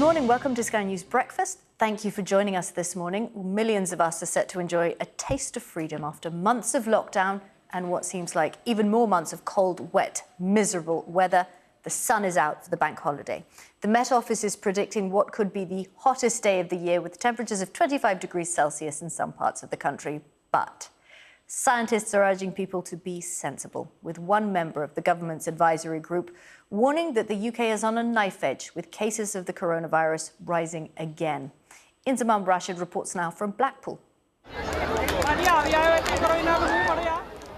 morning, welcome to Sky News Breakfast. Thank you for joining us this morning. Millions of us are set to enjoy a taste of freedom after months of lockdown and what seems like even more months of cold, wet, miserable weather. The sun is out for the bank holiday. The Met Office is predicting what could be the hottest day of the year with temperatures of 25 degrees Celsius in some parts of the country. But scientists are urging people to be sensible, with one member of the government's advisory group warning that the UK is on a knife edge with cases of the coronavirus rising again. Inzamam Rashid reports now from Blackpool.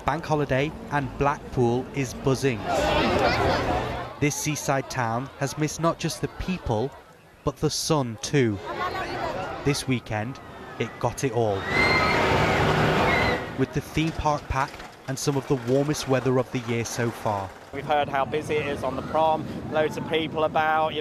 Bank holiday and Blackpool is buzzing. This seaside town has missed not just the people, but the sun too. This weekend, it got it all. With the theme park packed and some of the warmest weather of the year so far. We've heard how busy it is on the prom, loads of people about,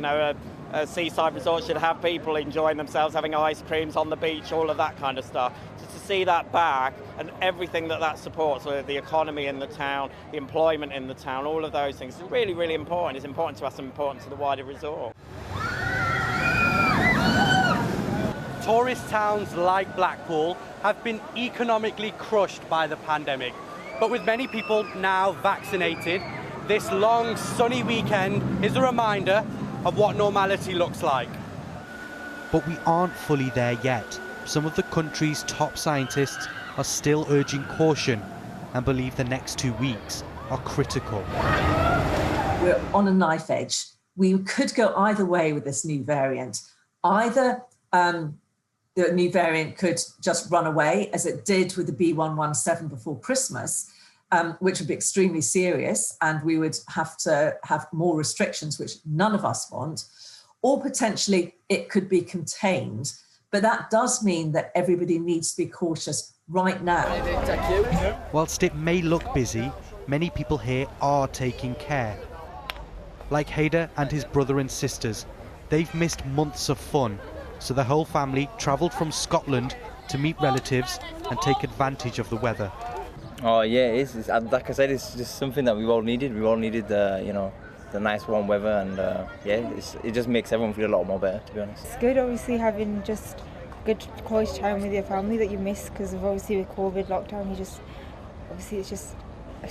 a seaside resort should have people enjoying themselves, having ice creams on the beach, all of that kind of stuff. So to see that back and everything that supports, so the economy in the town, the employment in the town, all of those things is really, really important. It's important to us and important to the wider resort. Tourist towns like Blackpool have been economically crushed by the pandemic. But with many people now vaccinated, this long sunny weekend is a reminder of what normality looks like. But we aren't fully there yet. Some of the country's top scientists are still urging caution and believe the next 2 weeks are critical. We're on a knife edge. We could go either way with this new variant. Either the new variant could just run away, as it did with the B117 before Christmas, which would be extremely serious, and we would have to have more restrictions, which none of us want, or potentially it could be contained. But that does mean that everybody needs to be cautious right now. Whilst it may look busy, many people here are taking care. Like Haider and his brother and sisters, they've missed months of fun, so the whole family travelled from Scotland to meet relatives and take advantage of the weather. Oh yeah, it is. Like I said, it's just something that we've all needed. We've all needed the nice warm weather, and it just makes everyone feel a lot more better, to be honest. It's good, obviously, having just good quality time with your family that you miss, because of obviously with COVID lockdown, it's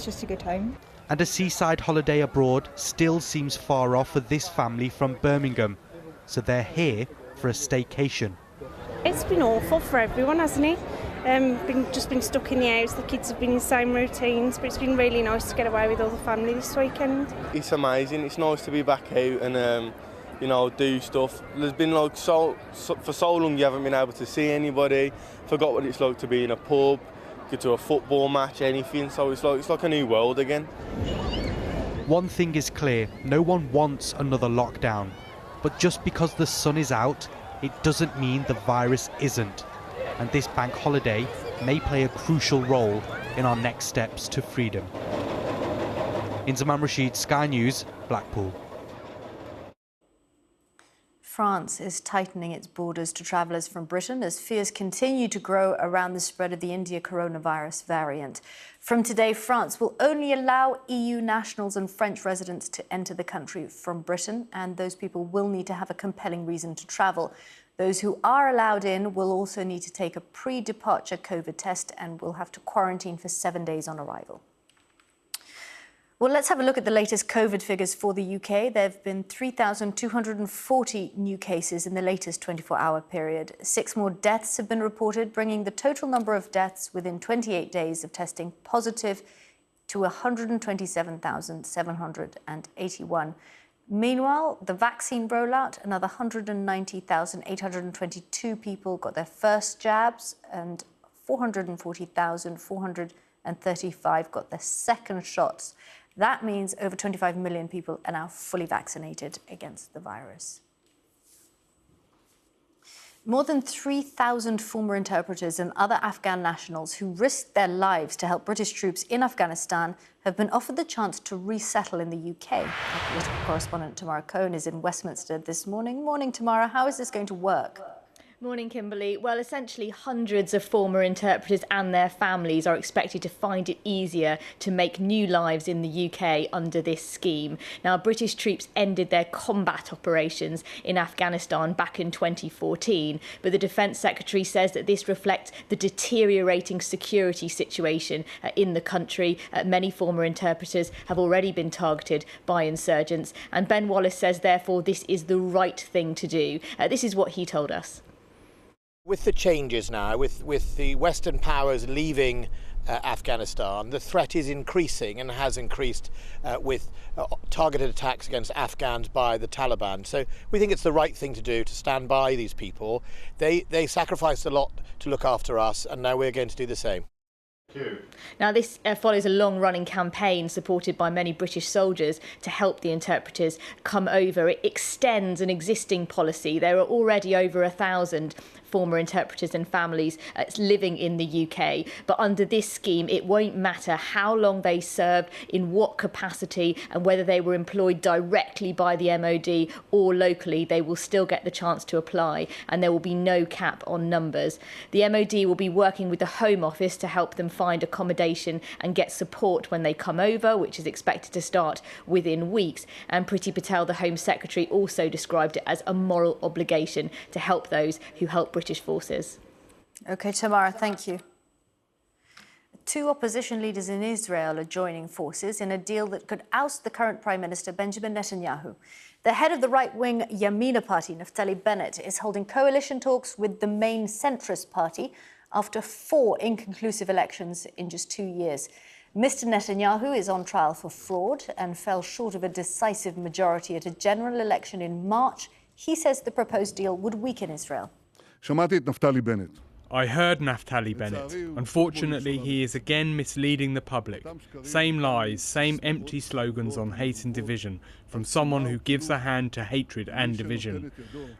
just a good time. And a seaside holiday abroad still seems far off for this family from Birmingham, so they're here for a staycation. It's been awful for everyone, hasn't it? Been stuck in the house, the kids have been in the same routines, but it's been really nice to get away with all the family this weekend. It's amazing, it's nice to be back out and do stuff. There's been for so long you haven't been able to see anybody, forgot what it's like to be in a pub, go to a football match, anything, so it's like a new world again. One thing is clear, no one wants another lockdown. But just because the sun is out, it doesn't mean the virus isn't. And this bank holiday may play a crucial role in our next steps to freedom. Inzamam Rashid, Sky News, Blackpool. France is tightening its borders to travellers from Britain as fears continue to grow around the spread of the India coronavirus variant. From today, France will only allow EU nationals and French residents to enter the country from Britain, and those people will need to have a compelling reason to travel. Those who are allowed in will also need to take a pre-departure COVID test and will have to quarantine for 7 days on arrival. Well, let's have a look at the latest COVID figures for the UK. There have been 3,240 new cases in the latest 24-hour period. 6 more deaths have been reported, bringing the total number of deaths within 28 days of testing positive to 127,781. Meanwhile, the vaccine rollout, another 190,822 people got their first jabs and 440,435 got their second shots. That means over 25 million people are now fully vaccinated against the virus. More than 3,000 former interpreters and other Afghan nationals who risked their lives to help British troops in Afghanistan have been offered the chance to resettle in the UK. Our political correspondent Tamara Cohen is in Westminster this morning. Morning, Tamara. How is this going to work? Morning, Kimberley. Well, essentially, hundreds of former interpreters and their families are expected to find it easier to make new lives in the UK under this scheme. Now, British troops ended their combat operations in Afghanistan back in 2014, but the Defence Secretary says that this reflects the deteriorating security situation in the country. Many former interpreters have already been targeted by insurgents, and Ben Wallace says, therefore, this is the right thing to do. This is what he told us. With the changes now, with the Western powers leaving Afghanistan, the threat is increasing and has increased with targeted attacks against Afghans by the Taliban. So we think it's the right thing to do, to stand by these people. They sacrificed a lot to look after us, and now we're going to do the same. Now, this follows a long-running campaign supported by many British soldiers to help the interpreters come over. It extends an existing policy. There are already over 1,000 former interpreters and families living in the UK. But under this scheme, it won't matter how long they served, in what capacity, and whether they were employed directly by the MOD or locally, they will still get the chance to apply, and there will be no cap on numbers. The MOD will be working with the Home Office to help them find accommodation and get support when they come over, which is expected to start within weeks. And Priti Patel, the Home Secretary, also described it as a moral obligation to help those who help British forces. OK, Tamara, thank you. Two opposition leaders in Israel are joining forces in a deal that could oust the current Prime Minister Benjamin Netanyahu. The head of the right-wing Yamina party, Naftali Bennett, is holding coalition talks with the main centrist party after 4 inconclusive elections in just 2 years. Mr. Netanyahu is on trial for fraud and fell short of a decisive majority at a general election in March. He says the proposed deal would weaken Israel. I heard Naftali Bennett. Unfortunately, he is again misleading the public. Same lies, same empty slogans on hate and division from someone who gives a hand to hatred and division,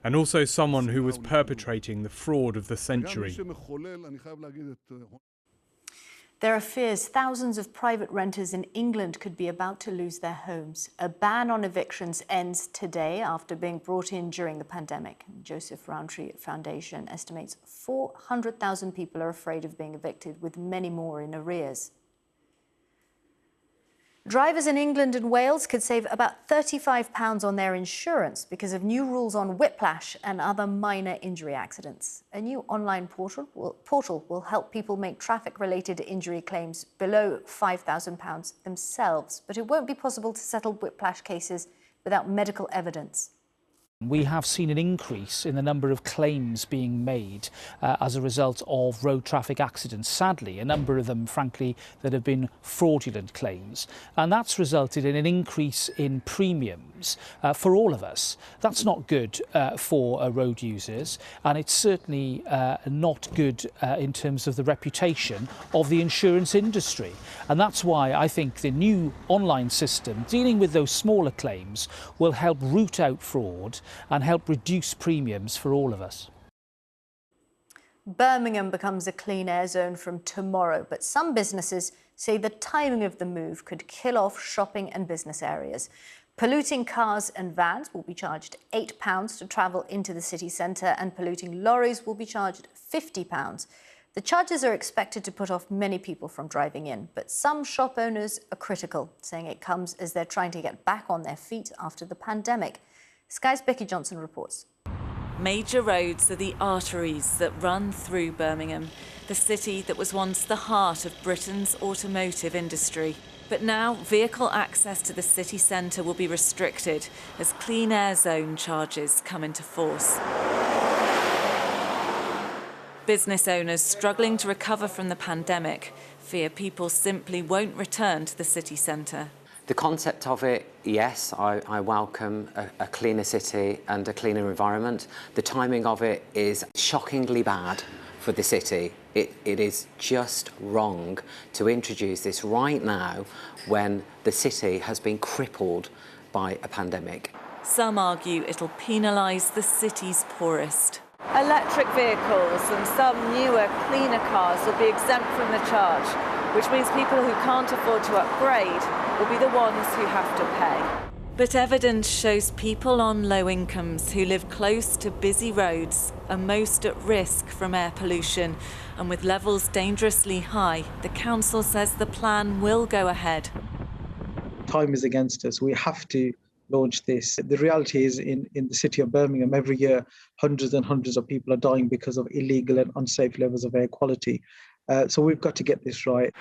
and also someone who was perpetrating the fraud of the century. There are fears thousands of private renters in England could be about to lose their homes. A ban on evictions ends today after being brought in during the pandemic. Joseph Rowntree Foundation estimates 400,000 people are afraid of being evicted, with many more in arrears. Drivers in England and Wales could save about £35 on their insurance because of new rules on whiplash and other minor injury accidents. A new online portal will help people make traffic-related injury claims below £5,000 themselves, but it won't be possible to settle whiplash cases without medical evidence. We have seen an increase in the number of claims being made as a result of road traffic accidents. Sadly, a number of them, frankly, that have been fraudulent claims. And that's resulted in an increase in premiums for all of us. That's not good for road users, and it's certainly not good in terms of the reputation of the insurance industry. And that's why I think the new online system dealing with those smaller claims will help root out fraud and help reduce premiums for all of us. Birmingham becomes a clean air zone from tomorrow, but some businesses say the timing of the move could kill off shopping and business areas. Polluting cars and vans will be charged £8 to travel into the city centre, and polluting lorries will be charged £50. The charges are expected to put off many people from driving in, but some shop owners are critical, saying it comes as they're trying to get back on their feet after the pandemic. Sky's Becky Johnson reports. Major roads are the arteries that run through Birmingham, the city that was once the heart of Britain's automotive industry. But now vehicle access to the city centre will be restricted as clean air zone charges come into force. Business owners struggling to recover from the pandemic fear people simply won't return to the city centre. The concept of it, yes, I welcome a cleaner city and a cleaner environment. The timing of it is shockingly bad for the city. It is just wrong to introduce this right now when the city has been crippled by a pandemic. Some argue it'll penalise the city's poorest. Electric vehicles and some newer, cleaner cars will be exempt from the charge, which means people who can't afford to upgrade will be the ones who have to pay. But evidence shows people on low incomes who live close to busy roads are most at risk from air pollution. And with levels dangerously high, the council says the plan will go ahead. Time is against us. We have to launch this. The reality is in the city of Birmingham, every year, hundreds and hundreds of people are dying because of illegal and unsafe levels of air quality. So we've got to get this right.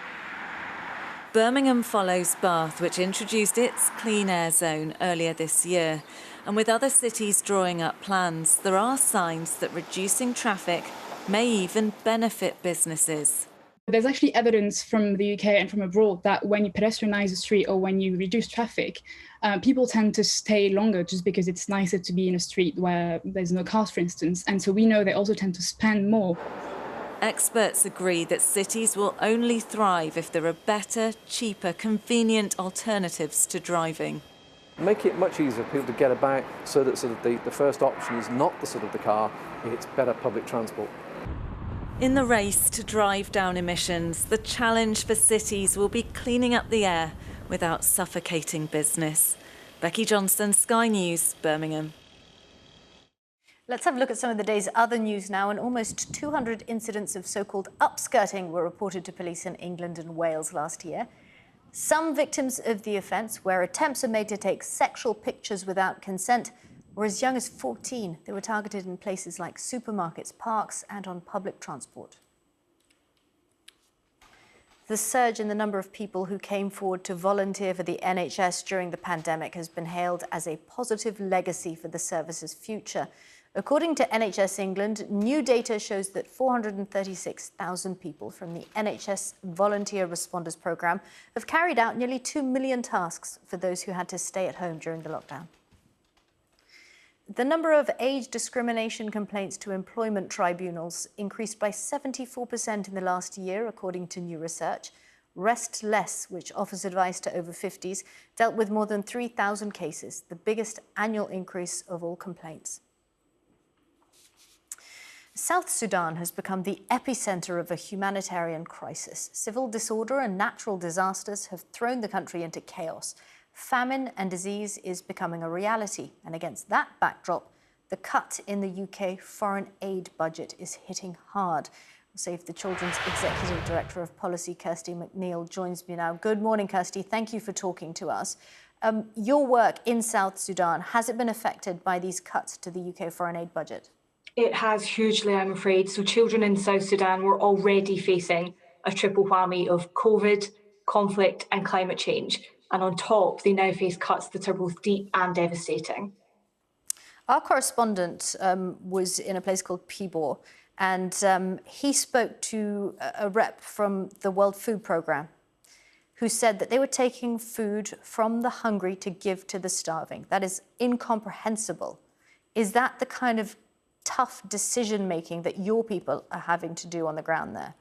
Birmingham follows Bath, which introduced its clean air zone earlier this year. And with other cities drawing up plans, there are signs that reducing traffic may even benefit businesses. There's actually evidence from the UK and from abroad that when you pedestrianise a street or when you reduce traffic, people tend to stay longer just because it's nicer to be in a street where there's no cars, for instance. And so we know they also tend to spend more. Experts agree that cities will only thrive if there are better, cheaper, convenient alternatives to driving. Make it much easier for people to get about so that the first option is not the car, it's better public transport. In the race to drive down emissions, the challenge for cities will be cleaning up the air without suffocating business. Becky Johnston, Sky News, Birmingham. Let's have a look at some of the day's other news now. And almost 200 incidents of so-called upskirting were reported to police in England and Wales last year. Some victims of the offence, where attempts are made to take sexual pictures without consent, were as young as 14. They were targeted in places like supermarkets, parks, and on public transport. The surge in the number of people who came forward to volunteer for the NHS during the pandemic has been hailed as a positive legacy for the service's future. According to NHS England, new data shows that 436,000 people from the NHS Volunteer Responders Programme have carried out nearly 2 million tasks for those who had to stay at home during the lockdown. The number of age discrimination complaints to employment tribunals increased by 74% in the last year, according to new research. Rest Less, which offers advice to over 50s, dealt with more than 3,000 cases, the biggest annual increase of all complaints. South Sudan has become the epicenter of a humanitarian crisis. Civil disorder and natural disasters have thrown the country into chaos. Famine and disease is becoming a reality. And against that backdrop, the cut in the UK foreign aid budget is hitting hard. Save the Children's Executive Director of Policy, Kirsty McNeil, joins me now. Good morning, Kirsty. Thank you for talking to us. Your work in South Sudan, has it been affected by these cuts to the UK foreign aid budget? It has hugely, I'm afraid. So children in South Sudan were already facing a triple whammy of COVID, conflict and climate change. And on top, they now face cuts that are both deep and devastating. Our correspondent was in a place called Pibor, and he spoke to a rep from the World Food Programme who said that they were taking food from the hungry to give to the starving. That is incomprehensible. Is that the kind of tough decision-making that your people are having to do on the ground there?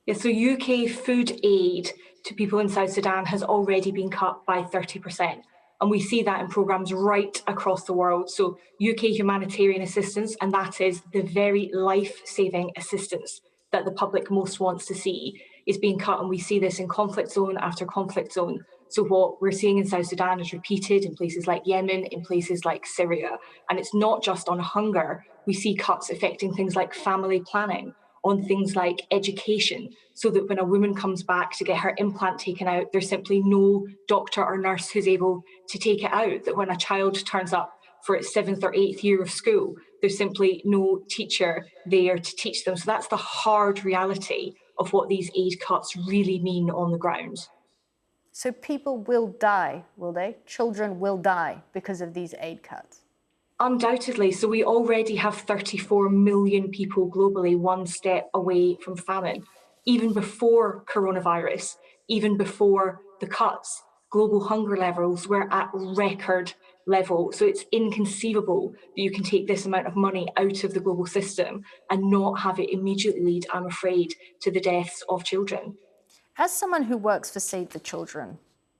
Yeah, so UK food aid to people in South Sudan has already been cut by 30%. And we see that in programmes right across the world. So UK humanitarian assistance, and that is the very life-saving assistance that the public most wants to see, is being cut. And we see this in conflict zone after conflict zone. So what we're seeing in South Sudan is repeated in places like Yemen, in places like Syria. And it's not just on hunger. We see cuts affecting things like family planning, on things like education, so that when a woman comes back to get her implant taken out, there's simply no doctor or nurse who's able to take it out. That when a child turns up for its 7th or 8th year of school, there's simply no teacher there to teach them. So that's the hard reality of what these aid cuts really mean on the ground. So people will die, will they? Children will die because of these aid cuts? Undoubtedly. So we already have 34 million people globally one step away from famine. Even before coronavirus, even before the cuts, global hunger levels were at record level. So it's inconceivable that you can take this amount of money out of the global system and not have it immediately lead, I'm afraid, to the deaths of children. As someone who works for Save the Children,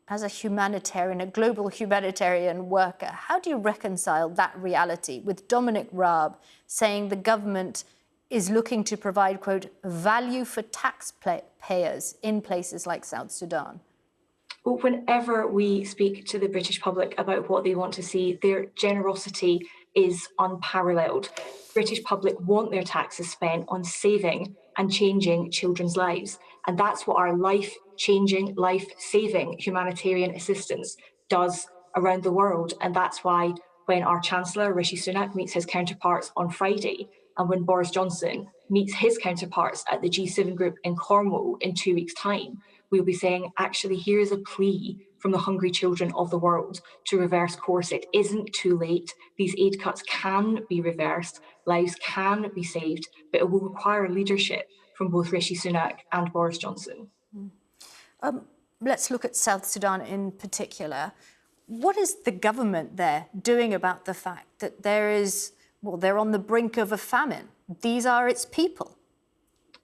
as a humanitarian, a global humanitarian worker, how do you reconcile that reality with Dominic Raab saying the government is looking to provide, quote, value for taxpayers in places like South Sudan? But whenever we speak to the British public about what they want to see, their generosity is unparalleled. British public want their taxes spent on saving and changing children's lives. And that's what our life-changing, life-saving humanitarian assistance does around the world. And that's why when our Chancellor, Rishi Sunak, meets his counterparts on Friday, and when Boris Johnson meets his counterparts at the G7 group in Cornwall in 2 weeks' time, we'll be saying, actually, here is a plea from the hungry children of the world to reverse course. It isn't too late. These aid cuts can be reversed, lives can be saved, but it will require leadership from both Rishi Sunak and Boris Johnson. Let's look at South Sudan in particular. What is the government there doing about the fact that they're on the brink of a famine? These are its people.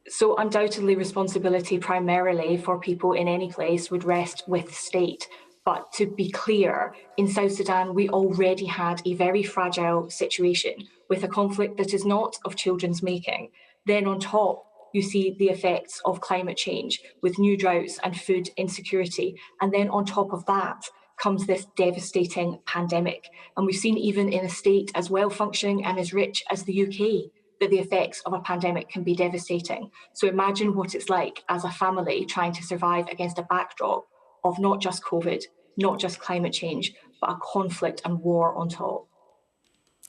So undoubtedly responsibility primarily for people in any place would rest with the state. But to be clear, in South Sudan, we already had a very fragile situation with a conflict that is not of children's making. Then on top, you see the effects of climate change with new droughts and food insecurity. And then on top of that comes this devastating pandemic. And we've seen even in a state as well-functioning and as rich as the UK, that the effects of a pandemic can be devastating. So imagine what it's like as a family trying to survive against a backdrop of not just COVID, not just climate change, but a conflict and war on top.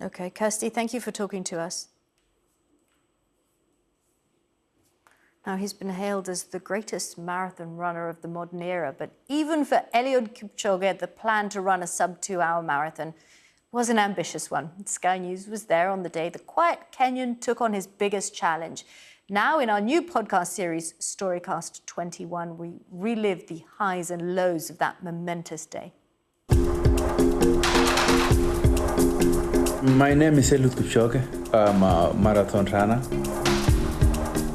Okay, Kirsty, thank you for talking to us. Now, he's been hailed as the greatest marathon runner of the modern era, but even for Eliud Kipchoge, the plan to run a sub-2-hour marathon was an ambitious one. Sky News was there on the day the quiet Kenyan took on his biggest challenge. Now, in our new podcast series, Storycast 21, we relive the highs and lows of that momentous day. My name is Eliud Kipchoge. I'm a marathon runner.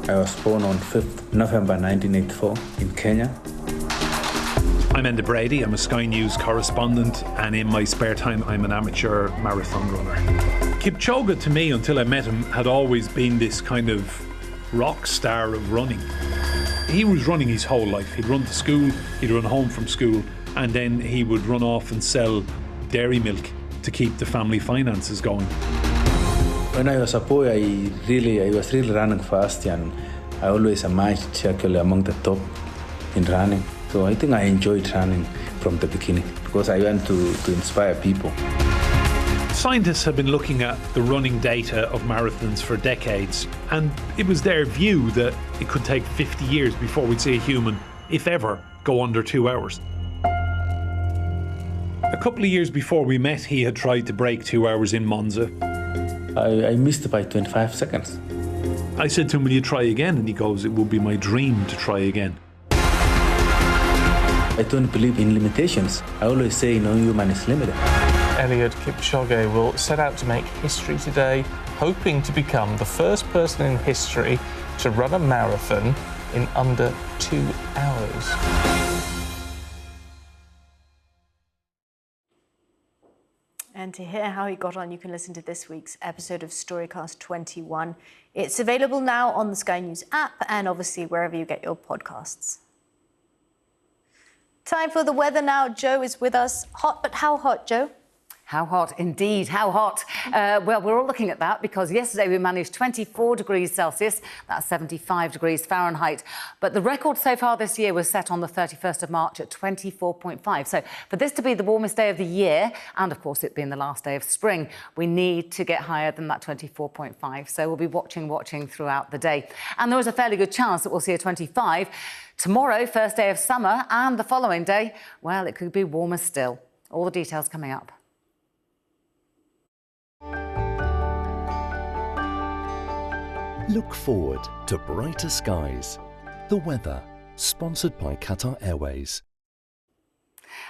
I was born on 5th November 1984 in Kenya. I'm Enda Brady, I'm a Sky News correspondent, and in my spare time I'm an amateur marathon runner. Kipchoge, to me, until I met him, had always been this kind of rock star of running. He was running his whole life. He'd run to school, he'd run home from school, and then he would run off and sell dairy milk to keep the family finances going. When I was a boy, I was really running fast, and I always emerged actually among the top in running. So I think I enjoyed running from the beginning because I want to inspire people. Scientists have been looking at the running data of marathons for decades, and it was their view that it could take 50 years before we'd see a human, if ever, go under 2 hours. A couple of years before we met, he had tried to break 2 hours in Monza. I missed it by 25 seconds. I said to him, will you try again? And he goes, it would be my dream to try again. I don't believe in limitations. I always say no human is limited. Eliud Kipchoge will set out to make history today, hoping to become the first person in history to run a marathon in under 2 hours. And to hear how he got on, you can listen to this week's episode of Storycast 21. It's available now on the Sky News app and obviously wherever you get your podcasts. Time for the weather now. Joe is with us. Hot, but how hot, Joe? How hot, indeed, how hot. Well, we're all looking at that because yesterday we managed 24 degrees Celsius, that's 75 degrees Fahrenheit. But the record so far this year was set on the 31st of March at 24.5. So for this to be the warmest day of the year, and of course it being the last day of spring, we need to get higher than that 24.5. So we'll be watching throughout the day. And there is a fairly good chance that we'll see a 25. Tomorrow, first day of summer, and the following day, well, it could be warmer still. All the details coming up. Look forward to brighter skies. The weather, sponsored by Qatar Airways.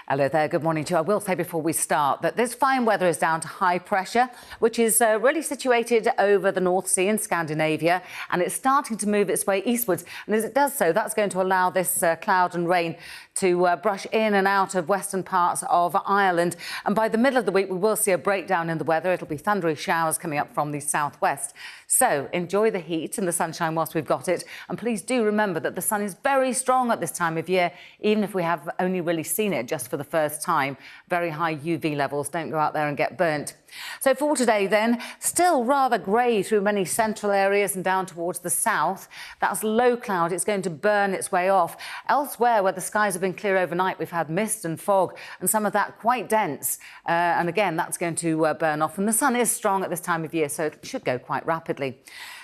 Hello there, good morning to you. I will say before we start that this fine weather is down to high pressure, which is really situated over the North Sea in Scandinavia, and it's starting to move its way eastwards. And as it does so, that's going to allow this cloud and rain to brush in and out of western parts of Ireland. And by the middle of the week, we will see a breakdown in the weather. It'll be thundery showers coming up from the southwest. So enjoy the heat and the sunshine whilst we've got it. And please do remember that the sun is very strong at this time of year, even if we have only really seen it just for the first time. Very high UV levels. Don't go out there and get burnt. So for today then, still rather grey through many central areas and down towards the south. That's low cloud. It's going to burn its way off. Elsewhere, where the skies have been clear overnight, we've had mist and fog, and some of that quite dense. And again, that's going to burn off. And the sun is strong at this time of year, so it should go quite rapidly.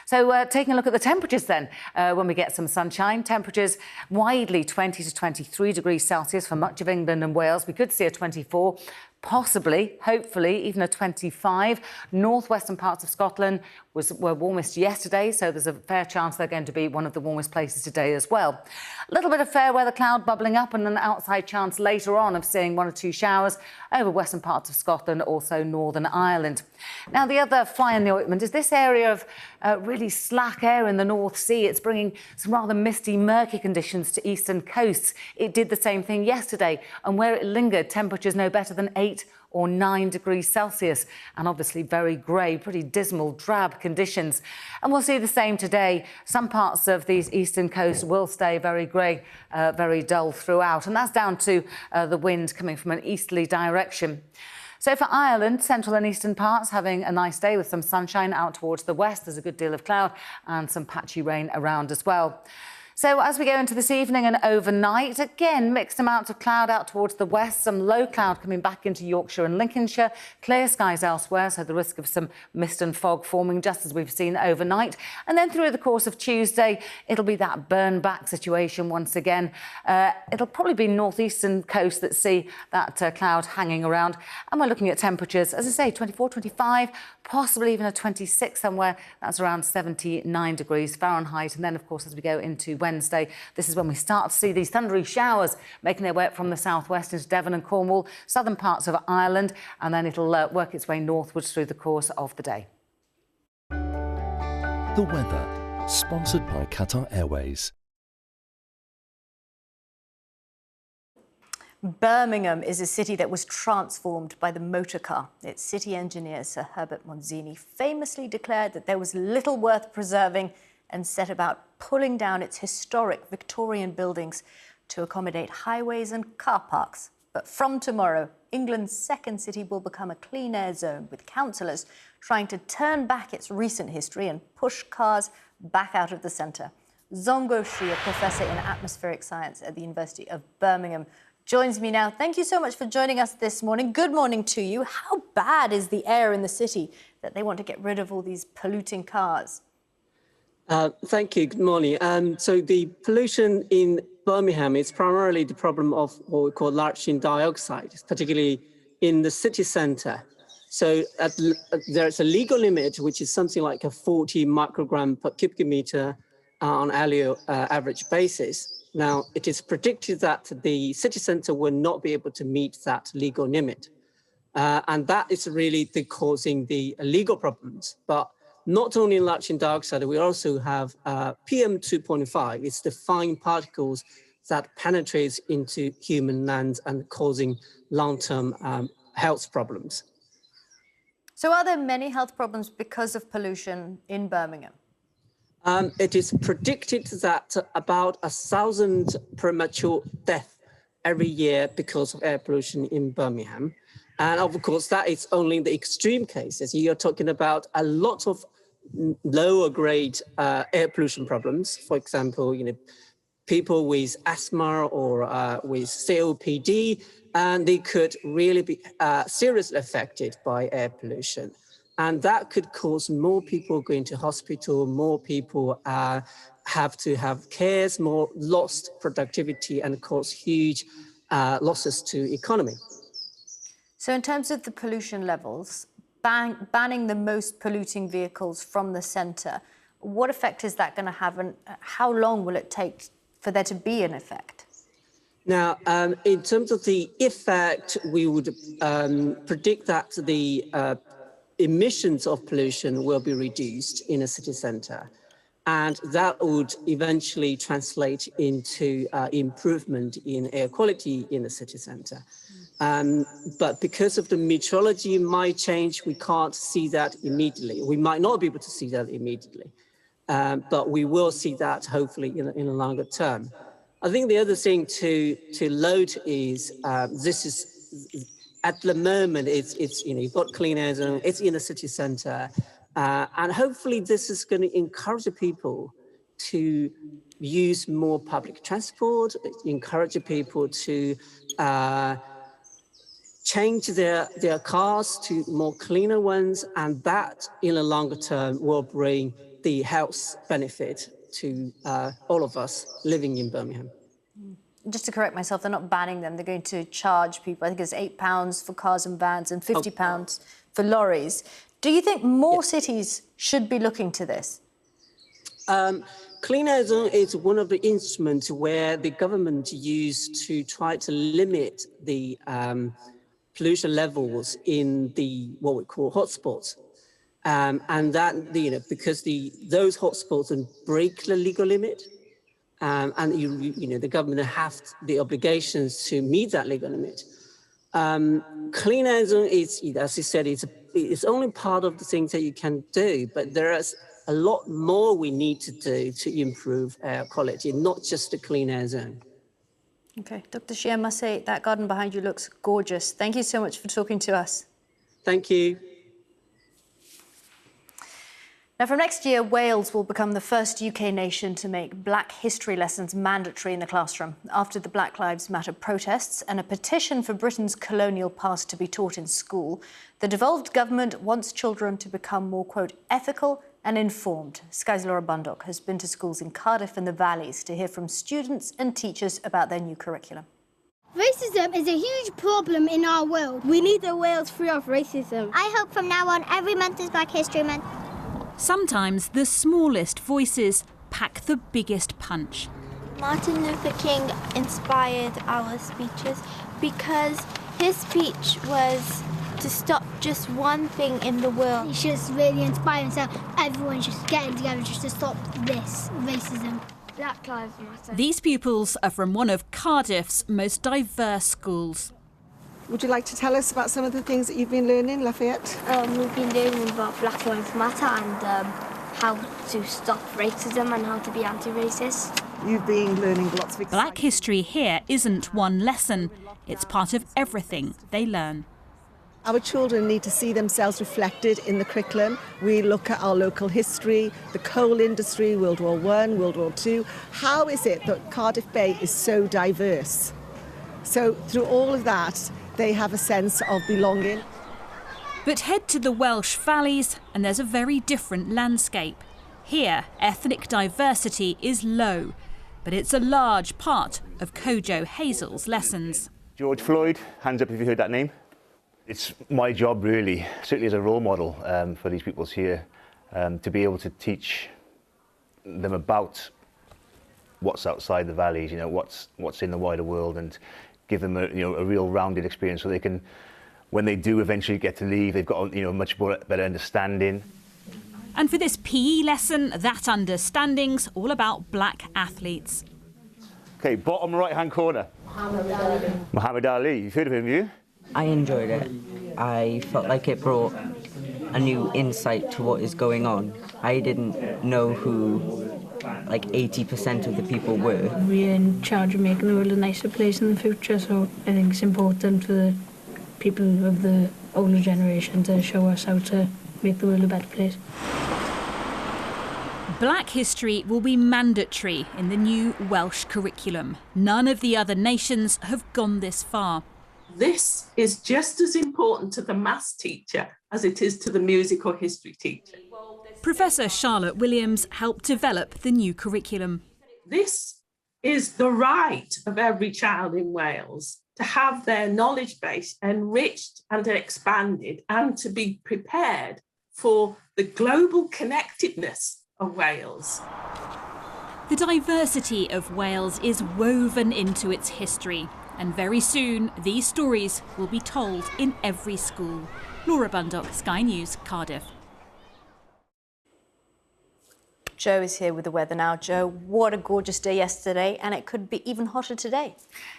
So taking a look at the temperatures then, when we get some sunshine, temperatures widely 20 to 23 degrees Celsius for much of England and Wales. We could see a 24, possibly, hopefully, even a 25. Northwestern parts of Scotland were warmest yesterday, so there's a fair chance they're going to be one of the warmest places today as well. A little bit of fair weather cloud bubbling up and an outside chance later on of seeing 1 or 2 showers over western parts of Scotland, also Northern Ireland. Now, the other fly in the ointment is this area of really slack air in the North Sea. It's bringing some rather misty, murky conditions to eastern coasts. It did the same thing yesterday, and where it lingered, temperatures no better than 8 or 9 degrees Celsius, and obviously very grey, pretty dismal, drab conditions. And we'll see the same today. Some parts of these eastern coasts will stay very grey, very dull throughout, and that's down to the wind coming from an easterly direction. So for Ireland, central and eastern parts having a nice day with some sunshine out towards the west. There's a good deal of cloud and some patchy rain around as well. So as we go into this evening and overnight, again, mixed amounts of cloud out towards the west, some low cloud coming back into Yorkshire and Lincolnshire, clear skies elsewhere, so the risk of some mist and fog forming just as we've seen overnight. And then through the course of Tuesday, it'll be that burn back situation once again. It'll probably be northeastern coast that see that cloud hanging around. And we're looking at temperatures, as I say, 24, 25, possibly even a 26 somewhere. That's around 79 degrees Fahrenheit. And then, of course, as we go into Wednesday, this is when we start to see these thundery showers making their way up from the southwest into Devon and Cornwall, southern parts of Ireland, and then it'll work its way northwards through the course of the day. The weather, sponsored by Qatar Airways. Birmingham is a city that was transformed by the motor car. Its city engineer, Sir Herbert Monzini, famously declared that there was little worth preserving and set about pulling down its historic Victorian buildings to accommodate highways and car parks. But from tomorrow, England's second city will become a clean air zone, with councillors trying to turn back its recent history and push cars back out of the centre. Zongo Shri, a professor in atmospheric science at the University of Birmingham, joins me now. Thank you so much for joining us this morning. Good morning to you. How bad is the air in the city that they want to get rid of all these polluting cars? Thank you. Good morning. So the pollution in Birmingham is primarily the problem of what we call nitrogen dioxide, particularly in the city centre. So there's a legal limit, which is something like a 40 microgram per cubic meter on annual average basis. Now, it is predicted that the city centre will not be able to meet that legal limit. And that is really causing the legal problems. But not only nitrogen dioxide, we also have PM2.5. It's the fine particles that penetrates into human lungs and causing long-term health problems. So are there many health problems because of pollution in Birmingham? It is predicted that about 1,000 premature deaths every year because of air pollution in Birmingham. And of course, that is only the extreme cases. You're talking about a lot of lower grade air pollution problems. For example, people with asthma or with COPD, and they could really be seriously affected by air pollution. And that could cause more people going to hospital, more people have to have cares, more lost productivity, and cause huge losses to economy. So in terms of the pollution levels, banning the most polluting vehicles from the centre, what effect is that going to have, and how long will it take for there to be an effect? Now, in terms of the effect, we would predict that the emissions of pollution will be reduced in a city centre, and that would eventually translate into improvement in air quality in the city centre. But because of the meteorology might change, we can't see that immediately. We might not be able to see that immediately, but we will see that hopefully in a longer term. I think the other thing to note is this is at the moment it's you've got clean air zone, it's in the city centre, and hopefully this is going to encourage people to use more public transport, encourage people to change their cars to more cleaner ones, and that in the longer term will bring the health benefit to all of us living in Birmingham. Just to correct myself, they're not banning them. They're going to charge people. I think it's £8 for cars and vans and £50 for lorries. Do you think more cities should be looking to this? Clean air zone is one of the instruments where the government used to try to limit the pollution levels in the what we call hotspots. And that, because those hotspots break the legal limit, and the government have the obligations to meet that legal limit. Clean air zone is, as you said, it's only part of the things that you can do, but there is a lot more we need to do to improve air quality, not just the clean air zone. Okay, Dr. Shih, I must say that garden behind you looks gorgeous. Thank you so much for talking to us. Thank you. Now, from next year, Wales will become the first UK nation to make Black history lessons mandatory in the classroom after the Black Lives Matter protests and a petition for Britain's colonial past to be taught in school. The devolved government wants children to become more, quote, ethical and informed. Sky's Laura Bundock has been to schools in Cardiff and the Valleys to hear from students and teachers about their new curriculum. Racism is a huge problem in our world. We need a Wales free of racism. I hope from now on every month is Black History Month. Sometimes the smallest voices pack the biggest punch. Martin Luther King inspired our speeches because his speech was to stop just one thing in the world. He should really inspire himself. Everyone should get together just to stop this racism. Black Lives Matter. These pupils are from one of Cardiff's most diverse schools. Would you like to tell us about some of the things that you've been learning, Lafayette? We've been learning about Black Lives Matter and how to stop racism and how to be anti-racist. You've been learning lots of Black history here isn't one lesson. It's part of everything they learn. Our children need to see themselves reflected in the curriculum. We look at our local history, the coal industry, World War I, World War II. How is it that Cardiff Bay is so diverse? So through all of that, they have a sense of belonging. But head to the Welsh valleys and there's a very different landscape. Here, ethnic diversity is low, but it's a large part of Kojo Hazel's lessons. George Floyd, hands up if you heard that name. It's my job really, certainly as a role model for these peoples here, to be able to teach them about what's outside the valleys, what's in the wider world, and give them a real rounded experience so they can, when they do eventually get to leave, they've got a much better understanding. And for this PE lesson, that understanding's all about black athletes. Okay, bottom right-hand corner. Muhammad Ali. You've heard of him, have you? I enjoyed it. I felt like it brought a new insight to what is going on. I didn't know who like 80% of the people were. We're in charge of making the world a nicer place in the future, so I think it's important for the people of the older generation to show us how to make the world a better place. Black history will be mandatory in the new Welsh curriculum. None of the other nations have gone this far. This is just as important to the maths teacher as it is to the music or history teacher. Professor Charlotte Williams helped develop the new curriculum. This is the right of every child in Wales to have their knowledge base enriched and expanded and to be prepared for the global connectedness of Wales. The diversity of Wales is woven into its history, and very soon these stories will be told in every school. Laura Bundock, Sky News, Cardiff. Joe is here with the weather now. Joe, what a gorgeous day yesterday, and it could be even hotter today.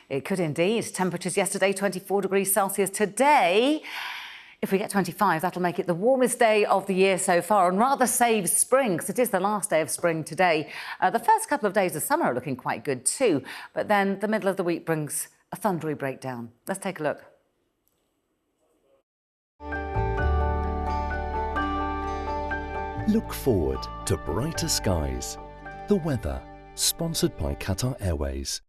It could indeed. Temperatures yesterday, 24 degrees Celsius. Today, if we get 25, that'll make it the warmest day of the year so far and rather save spring, because it is the last day of spring today. The first couple of days of summer are looking quite good too, but then the middle of the week brings a thundery breakdown. Let's take a look. Look forward to brighter skies. The weather, sponsored by Qatar Airways.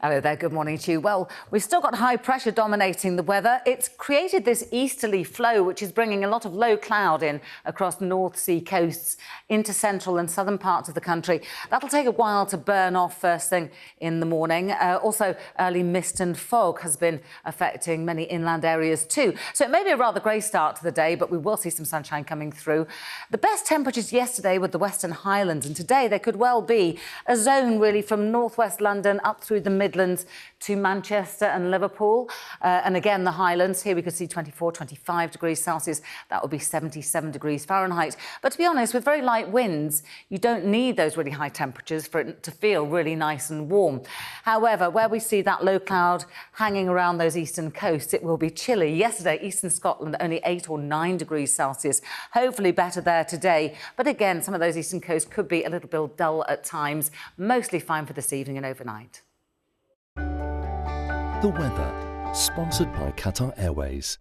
Hello there, good morning to you. Well, we've still got high pressure dominating the weather. It's created this easterly flow, which is bringing a lot of low cloud in across the North Sea coasts into central and southern parts of the country. That'll take a while to burn off first thing in the morning. Also, early mist and fog has been affecting many inland areas too. So it may be a rather grey start to the day, but we will see some sunshine coming through. The best temperatures yesterday were the Western Highlands, and today there could well be a zone really from northwest London up through the Midlands to Manchester and Liverpool. And again, the Highlands, here we could see 24, 25 degrees Celsius. That would be 77 degrees Fahrenheit. But to be honest, with very light winds, you don't need those really high temperatures for it to feel really nice and warm. However, where we see that low cloud hanging around those eastern coasts, it will be chilly. Yesterday, eastern Scotland, only 8 or 9 degrees Celsius. Hopefully better there today. But again, some of those eastern coasts could be a little bit dull at times. Mostly fine for this evening and overnight. The weather, sponsored by Qatar Airways.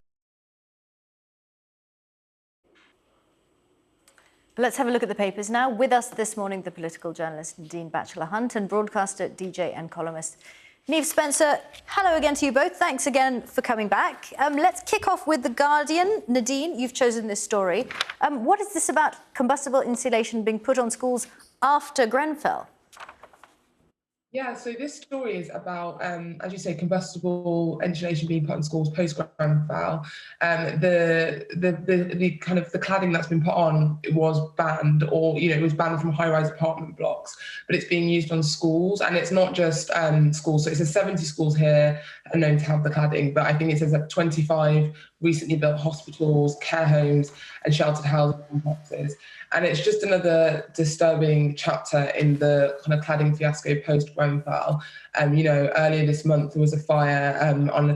Let's have a look at the papers now. With us this morning, the political journalist Nadine Batchelor-Hunt and broadcaster, DJ and columnist Niamh Spencer. Hello again to you both. Thanks again for coming back. Let's kick off with The Guardian. Nadine, you've chosen this story. What is this about combustible insulation being put on schools after Grenfell? Yeah, so this story is about, as you say, combustible insulation being put on schools post-Grenfell. The kind of the cladding that's been put on was banned, or it was banned from high-rise apartment blocks, but it's being used on schools, and it's not just schools. So it says 70 schools here are known to have the cladding, but I think it says that 25 recently built hospitals, care homes, and sheltered housing complexes. And it's just another disturbing chapter in the kind of cladding fiasco post-Grenfell. Earlier this month, there was a fire on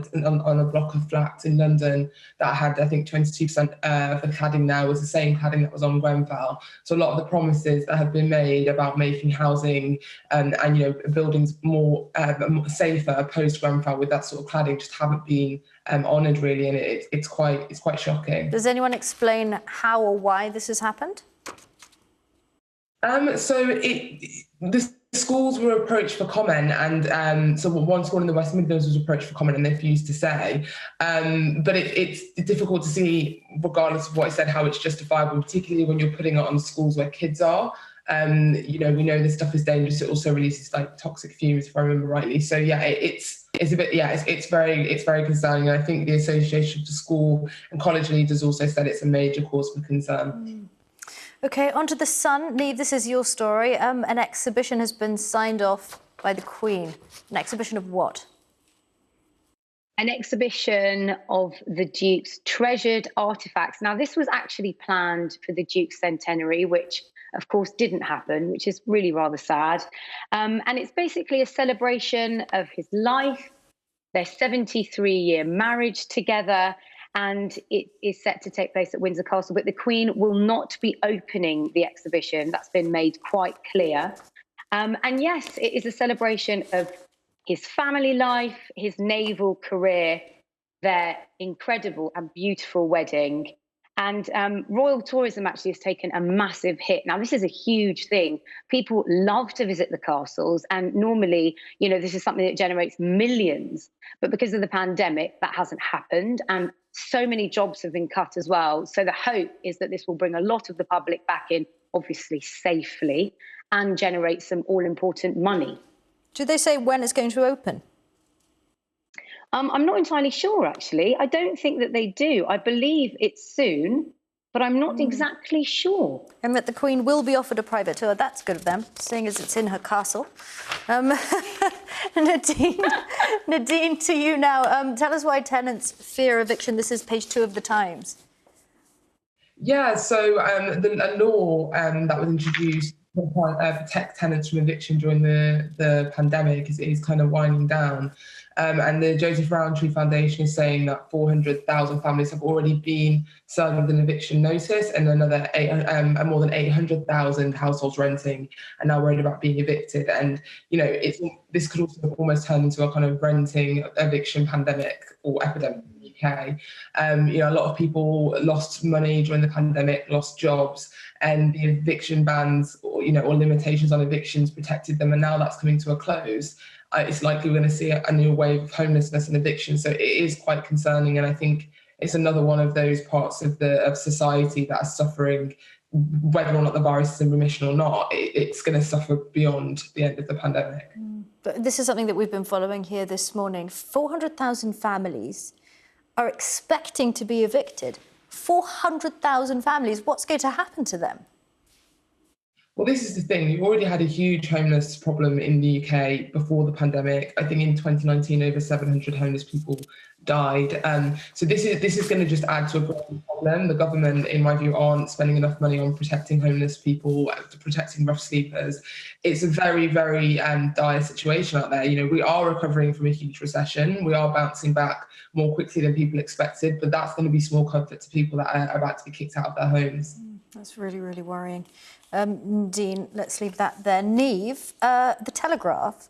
a block of flats in London that had, I think, 22% of the cladding now was the same cladding that was on Grenfell. So a lot of the promises that have been made about making housing and buildings more safer post-Grenfell with that sort of cladding just haven't been honoured, really, and it's quite shocking. Does anyone explain how or why this has happened? The schools were approached for comment, and so one school in the West Midlands was approached for comment, and they refused to say. But it's difficult to see, regardless of what it said, how it's justifiable, particularly when you're putting it on schools where kids are. We know this stuff is dangerous. It also releases like toxic fumes, if I remember rightly. So yeah, it's a bit, it's very concerning. And I think the Association for School and College Leaders also said it's a major cause for concern. OK, on to The Sun. Niamh, this is your story. An exhibition has been signed off by the Queen. An exhibition of what? An exhibition of the Duke's treasured artefacts. Now, this was actually planned for the Duke's centenary, which, of course, didn't happen, which is really rather sad. And it's basically a celebration of his life, their 73-year marriage together, and it is set to take place at Windsor Castle, but the Queen will not be opening the exhibition. That's been made quite clear. And yes, it is a celebration of his family life, his naval career, their incredible and beautiful wedding. And royal tourism actually has taken a massive hit. Now, this is a huge thing. People love to visit the castles. And normally, this is something that generates millions. But because of the pandemic, that hasn't happened. And so many jobs have been cut as well. So the hope is that this will bring a lot of the public back in, obviously safely, and generate some all-important money. Do they say when it's going to open? I'm not entirely sure, actually. I don't think that they do. I believe it's soon. but I'm not exactly sure. And that the Queen will be offered a private tour. That's good of them, seeing as it's in her castle. Nadine, to you now. Tell us why tenants fear eviction. This is page 2 of the Times. Yeah, so a law that was introduced to protect tenants from eviction during the pandemic is kind of winding down. And the Joseph Rowntree Foundation is saying that 400,000 families have already been served with an eviction notice, and another more than 800,000 households renting are now worried about being evicted. And this could also almost turn into a kind of renting eviction pandemic or epidemic in the UK. A lot of people lost money during the pandemic, lost jobs, and the eviction bans or limitations on evictions protected them. And now that's coming to a close. It's likely we're going to see a new wave of homelessness and eviction. So it is quite concerning. And I think it's another one of those parts of society that are suffering, whether or not the virus is in remission or not. It's going to suffer beyond the end of the pandemic. But this is something that we've been following here this morning. 400,000 families are expecting to be evicted. 400,000 families. What's going to happen to them? Well, this is the thing. We've already had a huge homeless problem in the UK before the pandemic. I think in 2019, over 700 homeless people died. So this is going to just add to a growing problem. The government, in my view, aren't spending enough money on protecting homeless people, protecting rough sleepers. It's a very, very dire situation out there. We are recovering from a huge recession. We are bouncing back more quickly than people expected, but that's going to be small comfort to people that are about to be kicked out of their homes. That's really, really worrying. Dean, let's leave that there. Niamh, The Telegraph.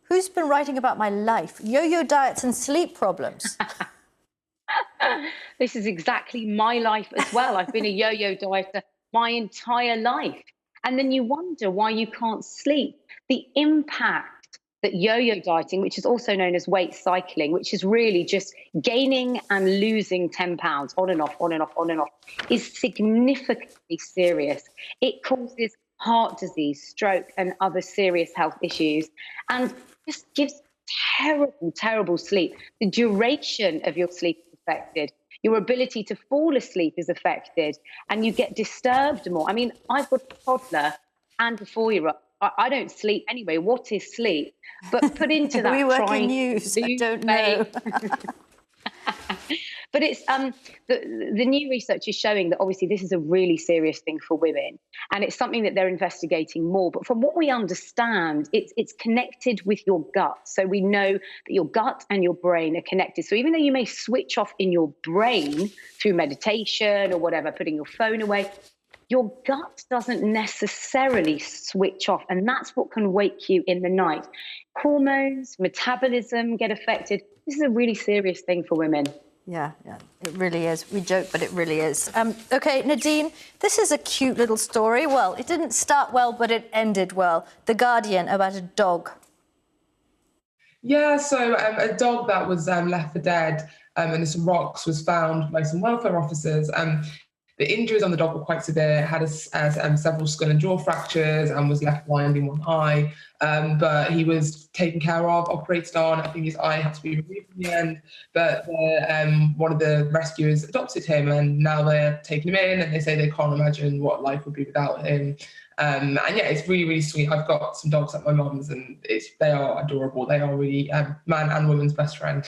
Who's been writing about my life? Yo-yo diets and sleep problems. This is exactly my life as well. I've been a yo-yo dieter my entire life. And then you wonder why you can't sleep. The impact that yo-yo dieting, which is also known as weight cycling, which is really just gaining and losing 10 pounds on and off, on and off, on and off, is significantly serious. It causes heart disease, stroke, and other serious health issues, and just gives terrible, terrible sleep. The duration of your sleep is affected. Your ability to fall asleep is affected, and you get disturbed more. I mean, I've got a toddler and a 4-year-old. I don't sleep anyway. What is sleep? But put into that. We work in news. I don't know. But it's the new research is showing that obviously this is a really serious thing for women, and it's something that they're investigating more. But from what we understand, it's connected with your gut. So we know that your gut and your brain are connected. So even though you may switch off in your brain through meditation or whatever, putting your phone away, your gut doesn't necessarily switch off, and that's what can wake you in the night. Hormones, metabolism get affected. This is a really serious thing for women. Yeah, it really is. We joke, but it really is. OK, Nadine, this is a cute little story. Well, it didn't start well, but it ended well. The Guardian, about a dog. Yeah, so a dog that was left for dead and some rocks was found by some welfare officers. The injuries on the dog were quite severe, had several skull and jaw fractures and was left blind in one eye. But he was taken care of, operated on. I think his eye had to be removed in the end. But one of the rescuers adopted him, and now they're taking him in, and they say they can't imagine what life would be without him. And yeah, it's really, really sweet. I've got some dogs at my mum's, and they are adorable. They are really man and woman's best friend.